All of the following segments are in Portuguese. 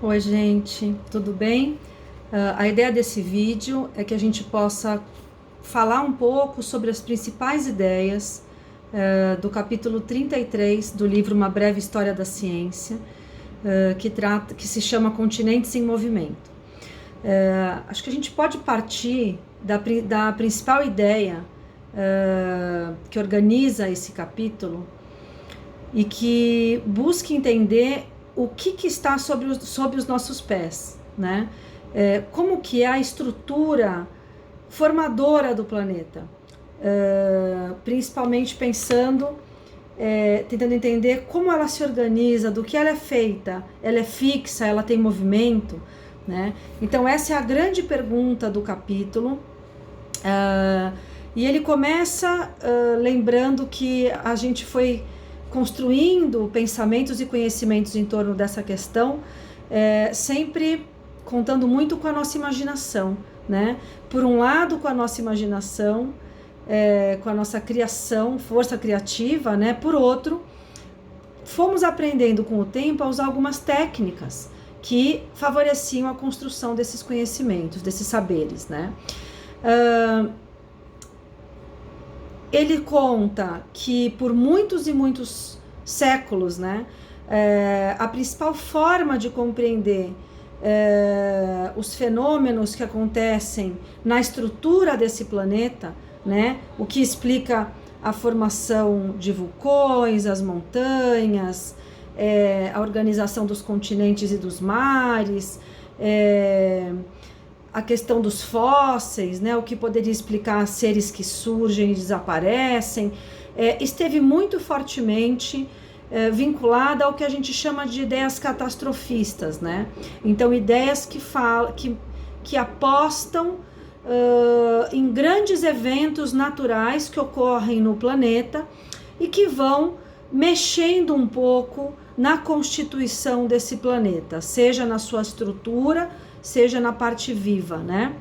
Oi, gente, tudo bem? A ideia desse vídeo é que a gente possa falar um pouco sobre as principais ideias do capítulo 33 do livro Uma Breve História da Ciência, que se chama Continentes em Movimento. Acho que a gente pode partir da principal ideia que organiza esse capítulo e que busca entender o que está sob os nossos pés, né? Como que é a estrutura formadora do planeta, principalmente pensando, tentando entender como ela se organiza, do que ela é feita, ela é fixa, ela tem movimento, né? Então essa é a grande pergunta do capítulo, e ele começa lembrando que a gente foi construindo pensamentos e conhecimentos em torno dessa questão, sempre contando muito com a nossa imaginação, né? Por um lado, com a nossa imaginação, com a nossa criação, força criativa, né? Por outro, fomos aprendendo com o tempo a usar algumas técnicas que favoreciam a construção desses conhecimentos, desses saberes, né? Ele conta que por muitos e muitos séculos, né, a principal forma de compreender os fenômenos que acontecem na estrutura desse planeta, né, o que explica a formação de vulcões, as montanhas, a organização dos continentes e dos mares, a questão dos fósseis, né, o que poderia explicar seres que surgem e desaparecem, esteve muito fortemente vinculada ao que a gente chama de ideias catastrofistas, né? Então, ideias que apostam em grandes eventos naturais que ocorrem no planeta e que vão mexendo um pouco na constituição desse planeta, seja na sua estrutura, seja na parte viva, né?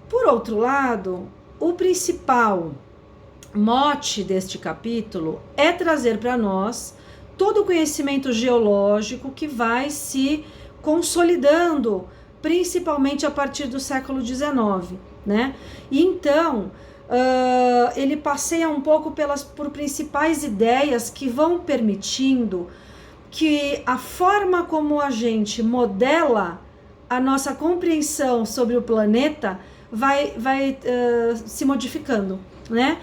Por outro lado, o principal mote deste capítulo é trazer para nós todo o conhecimento geológico que vai se consolidando, principalmente a partir do século XIX, né? E então, ele passeia um pouco por principais ideias que vão permitindo que a forma como a gente modela a nossa compreensão sobre o planeta vai se modificando, né?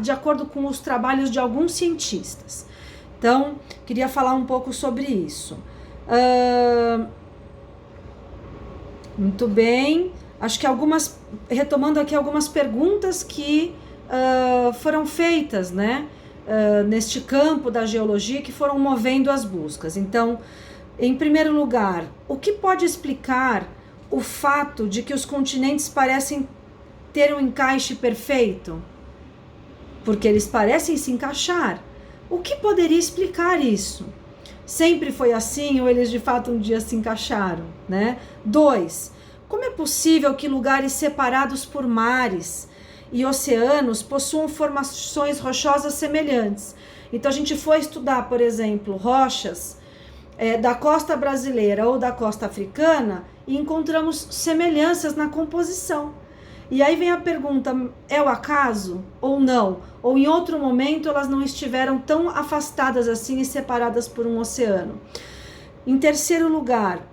De acordo com os trabalhos de alguns cientistas. Então, queria falar um pouco sobre isso. Muito bem. Acho que retomando aqui algumas perguntas que foram feitas, né? Neste campo da geologia, que foram movendo as buscas. Então, em primeiro lugar, o que pode explicar o fato de que os continentes parecem ter um encaixe perfeito? Porque eles parecem se encaixar. O que poderia explicar isso? Sempre foi assim ou eles de fato um dia se encaixaram, né? 2. Como é possível que lugares separados por mares e oceanos possuam formações rochosas semelhantes? Então a gente foi estudar, por exemplo, rochas da costa brasileira ou da costa africana e encontramos semelhanças na composição. E aí vem a pergunta, é o acaso ou não? Ou em outro momento elas não estiveram tão afastadas assim e separadas por um oceano? Em terceiro lugar,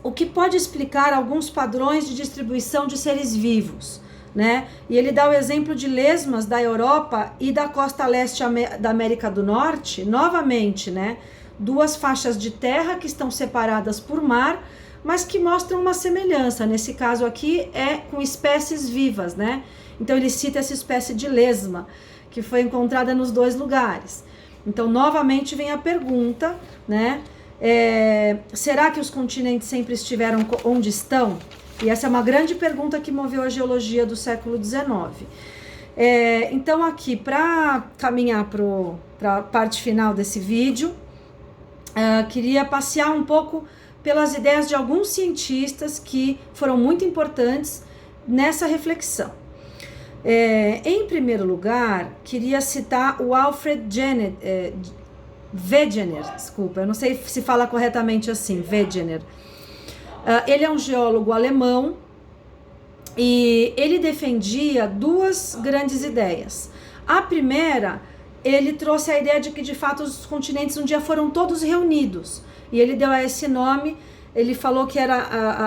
o que pode explicar alguns padrões de distribuição de seres vivos, né? E ele dá o exemplo de lesmas da Europa e da costa leste da América do Norte, novamente, né? 2 faixas de terra que estão separadas por mar, mas que mostram uma semelhança. Nesse caso aqui é com espécies vivas, né? Então ele cita essa espécie de lesma que foi encontrada nos 2 lugares. Então novamente vem a pergunta, né? Será que os continentes sempre estiveram onde estão? E essa é uma grande pergunta que moveu a geologia do século XIX. Então aqui, para caminhar para a parte final desse vídeo, queria passear um pouco pelas ideias de alguns cientistas que foram muito importantes nessa reflexão. Em primeiro lugar, queria citar o Alfred Wegener, desculpa, eu não sei se fala corretamente assim, Wegener. Ele é um geólogo alemão e ele defendia duas grandes ideias. A primeira, ele trouxe a ideia de que de fato os continentes um dia foram todos reunidos, e ele deu a esse nome, ele falou que era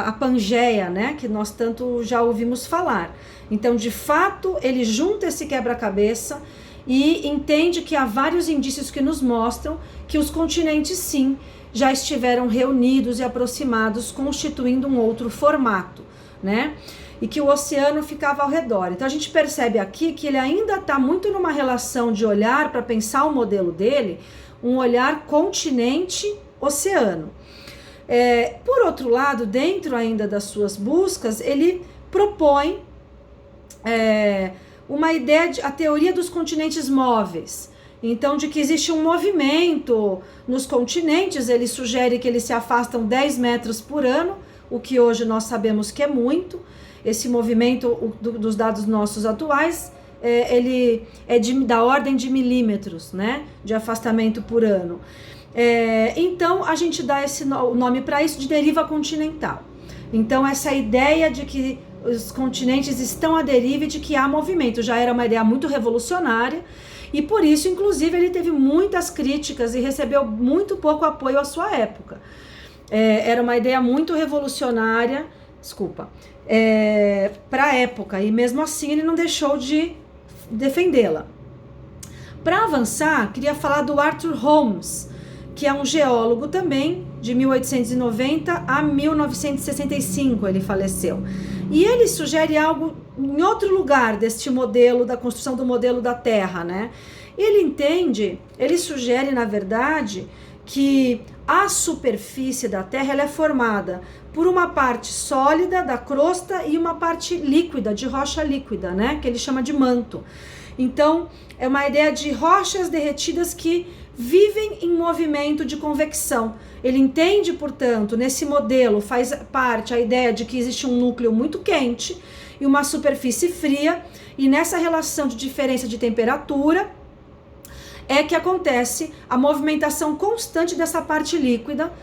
a Pangeia, né, que nós tanto já ouvimos falar. Então, de fato, ele junta esse quebra-cabeça e entende que há vários indícios que nos mostram que os continentes, sim, já estiveram reunidos e aproximados, constituindo um outro formato, né? E que o oceano ficava ao redor. Então a gente percebe aqui que ele ainda está muito numa relação de olhar, para pensar o modelo dele, um olhar continente-oceano. Por outro lado, dentro ainda das suas buscas, ele propõe uma ideia, a teoria dos continentes móveis. Então, de que existe um movimento nos continentes, ele sugere que eles se afastam 10 metros por ano, o que hoje nós sabemos que é muito. Esse movimento dos dados nossos atuais, ele é da ordem de milímetros, né, de afastamento por ano. Então, a gente dá esse nome para isso de deriva continental. Então, essa ideia de que os continentes estão à deriva e de que há movimento já era uma ideia muito revolucionária, e por isso, inclusive, ele teve muitas críticas e recebeu muito pouco apoio à sua época. Era uma ideia muito revolucionária, para a época, e mesmo assim ele não deixou de defendê-la. Para avançar, queria falar do Arthur Holmes, que é um geólogo também, de 1890 a 1965 ele faleceu. E ele sugere algo em outro lugar deste modelo, da construção do modelo da Terra, né? Ele sugere, na verdade, que a superfície da Terra ela é formada por uma parte sólida da crosta e uma parte líquida, de rocha líquida, né? Que ele chama de manto. Então, é uma ideia de rochas derretidas que vivem em movimento de convecção. Ele entende, portanto, nesse modelo faz parte a ideia de que existe um núcleo muito quente e uma superfície fria, e nessa relação de diferença de temperatura é que acontece a movimentação constante dessa parte líquida,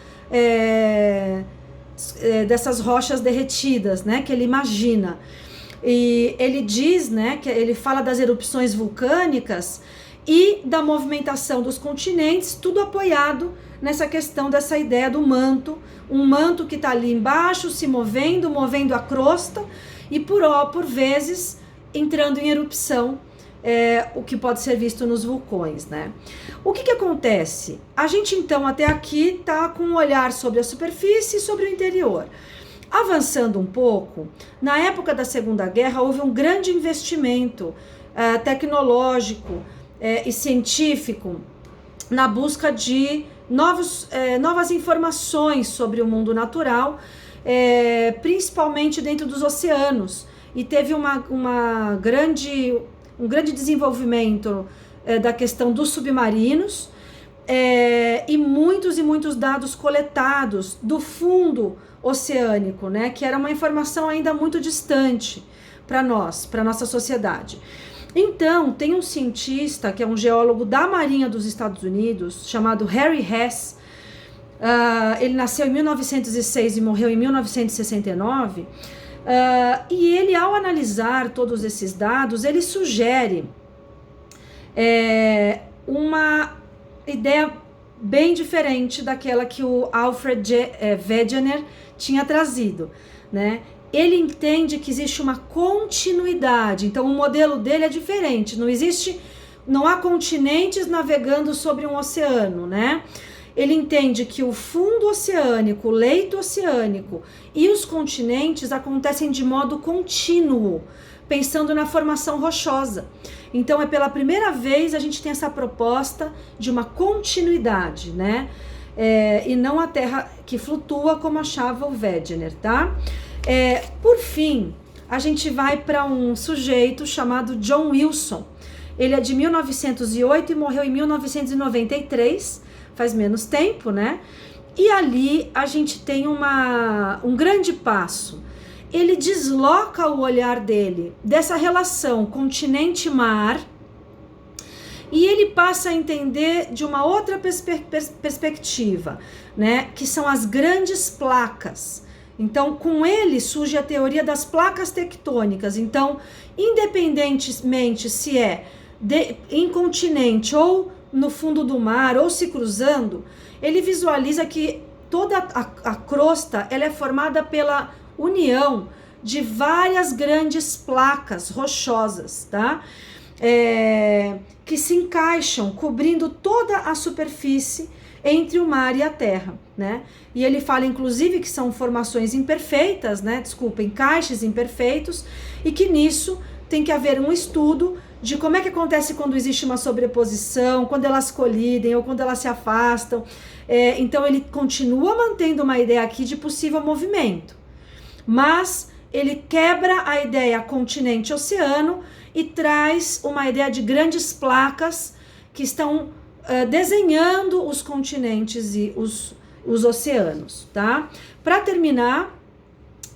dessas rochas derretidas, né, que ele imagina. E ele diz, né, que ele fala das erupções vulcânicas e da movimentação dos continentes, tudo apoiado nessa questão dessa ideia do manto, um manto que está ali embaixo, se movendo a crosta e por vezes entrando em erupção, o que pode ser visto nos vulcões, né? O que acontece? A gente então até aqui está com um olhar sobre a superfície e sobre o interior. Avançando um pouco, na época da Segunda Guerra houve um grande investimento tecnológico e científico na busca de novas informações sobre o mundo natural, principalmente dentro dos oceanos, e teve um grande desenvolvimento da questão dos submarinos, e muitos dados coletados do fundo oceânico, né, que era uma informação ainda muito distante para nossa sociedade. Então, tem um cientista que é um geólogo da Marinha dos Estados Unidos, chamado Harry Hess. Ele nasceu em 1906 e morreu em 1969. E ele, ao analisar todos esses dados, ele sugere uma ideia bem diferente daquela que o Alfred Wegener tinha trazido, né? Ele entende que existe uma continuidade, então o modelo dele é diferente, não há continentes navegando sobre um oceano, né? Ele entende que o fundo oceânico, o leito oceânico e os continentes acontecem de modo contínuo, pensando na formação rochosa. Então, pela primeira vez a gente tem essa proposta de uma continuidade, né? E não a Terra que flutua, como achava o Wegener, tá? Por fim, a gente vai para um sujeito chamado John Wilson. Ele é de 1908 e morreu em 1993, faz menos tempo, né? E ali a gente tem um grande passo. Ele desloca o olhar dele dessa relação continente-mar E ele passa a entender de uma outra perspectiva, né, que são as grandes placas. Então, com ele surge a teoria das placas tectônicas. Então, independentemente se é em continente ou no fundo do mar ou se cruzando, ele visualiza que toda a crosta ela é formada pela união de várias grandes placas rochosas, tá? Que se encaixam, cobrindo toda a superfície entre o mar e a terra, né? E ele fala, inclusive, que são formações imperfeitas, né? Desculpa, encaixes imperfeitos, e que nisso tem que haver um estudo de como é que acontece quando existe uma sobreposição, quando elas colidem ou quando elas se afastam. Então, ele continua mantendo uma ideia aqui de possível movimento, mas ele quebra a ideia continente-oceano e traz uma ideia de grandes placas que estão desenhando os continentes e os oceanos, tá? Para terminar,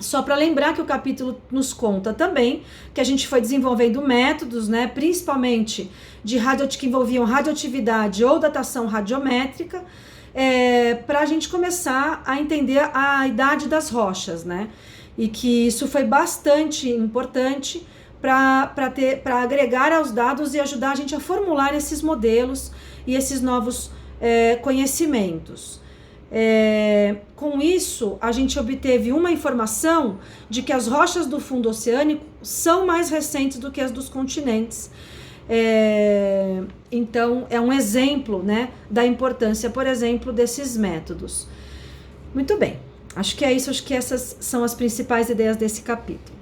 só para lembrar que o capítulo nos conta também que a gente foi desenvolvendo métodos, né, principalmente que envolviam radioatividade ou datação radiométrica, para a gente começar a entender a idade das rochas, né? E que isso foi bastante importante para agregar aos dados e ajudar a gente a formular esses modelos e esses novos conhecimentos. Com isso, a gente obteve uma informação de que as rochas do fundo oceânico são mais recentes do que as dos continentes. Então, é um exemplo, né, da importância, por exemplo, desses métodos. Muito bem, acho que é isso, acho que essas são as principais ideias desse capítulo.